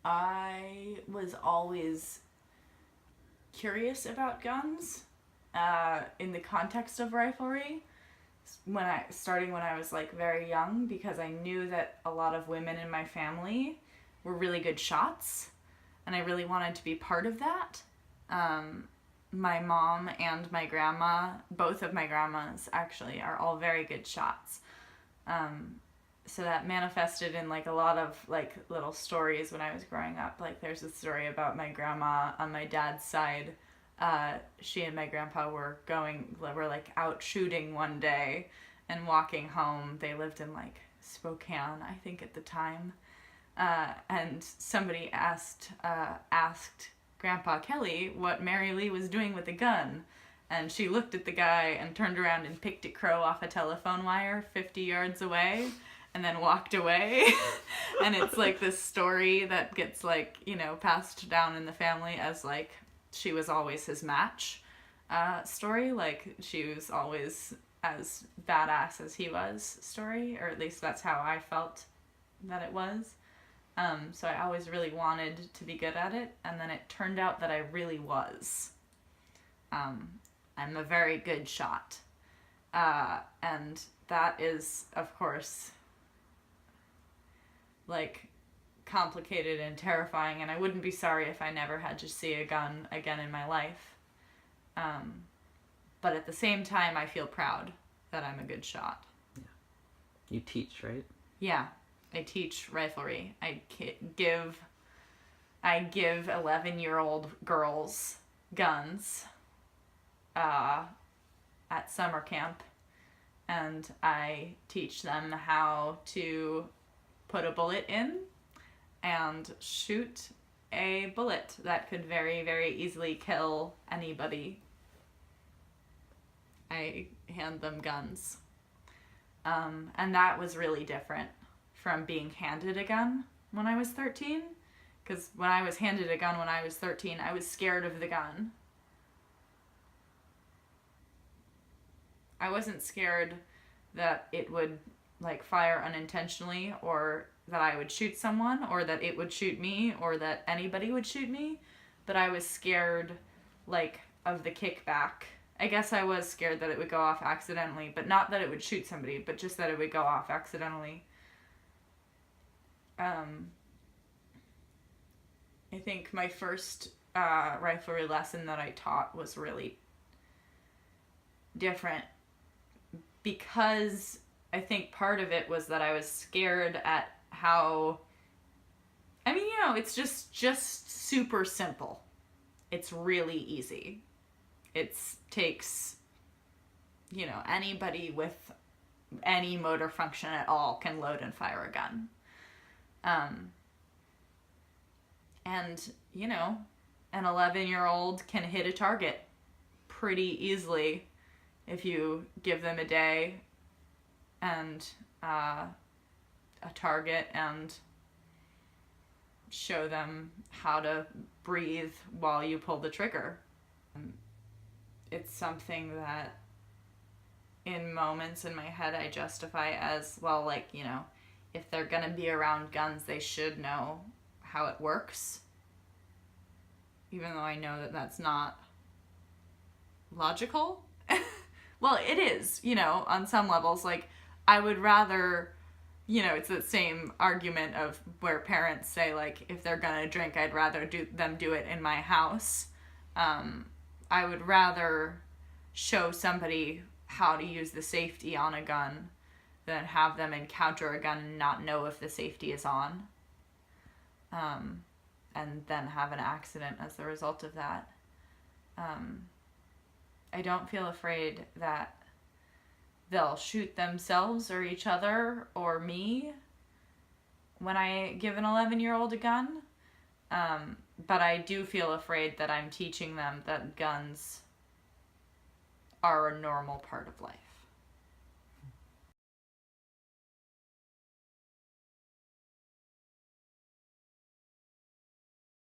I was always curious about guns in the context of riflery starting when I was like very young, because I knew that a lot of women in my family were really good shots, and I really wanted to be part of that. My mom and my grandma, both of my grandmas actually, are all very good shots. So that manifested in like a lot of like little stories when I was growing up. Like there's a story about my grandma on my dad's side. She and my grandpa were like out shooting one day and walking home. They lived in like Spokane, I think, at the time. And somebody asked Grandpa Kelly what Mary Lee was doing with a gun. And she looked at the guy and turned around and picked a crow off a telephone wire 50 yards away and then walked away. And it's like this story that gets like, passed down in the family as like she was always his match story. Like she was always as badass as he was story, or at least that's how I felt that it was. So I always really wanted to be good at it, and then it turned out that I really was. I'm a very good shot. And that is, of course, like, complicated and terrifying, and I wouldn't be sorry if I never had to see a gun again in my life. But at the same time, I feel proud that I'm a good shot. Yeah. You teach, right? Yeah. I teach riflery. I give 11-year-old girls guns at summer camp, and I teach them how to put a bullet in and shoot a bullet that could very, very easily kill anybody. I hand them guns. And that was really different from being handed a gun when I was 13, because when I was handed a gun when I was 13, I was scared of the gun. I wasn't scared that it would like fire unintentionally, or that I would shoot someone, or that it would shoot me, or that anybody would shoot me, but I was scared like of the kickback. I guess I was scared that it would go off accidentally, but not that it would shoot somebody, but just that it would go off accidentally. I think my first riflery lesson that I taught was really different, because I think part of it was that I was scared at how, it's just super simple. It's really easy. It takes, anybody with any motor function at all can load and fire a gun. And, an 11-year-old can hit a target pretty easily if you give them a day and a target and show them how to breathe while you pull the trigger. It's something that in moments in my head I justify as, well, like, if they're gonna be around guns, they should know how it works. Even though I know that that's not logical. Well, it is, on some levels. Like, I would rather, it's the same argument of where parents say, like, if they're gonna drink, I'd rather them do it in my house. I would rather show somebody how to use the safety on a gun than have them encounter a gun and not know if the safety is on. And then have an accident as the result of that. I don't feel afraid that they'll shoot themselves or each other or me when I give an 11-year-old a gun. But I do feel afraid that I'm teaching them that guns are a normal part of life.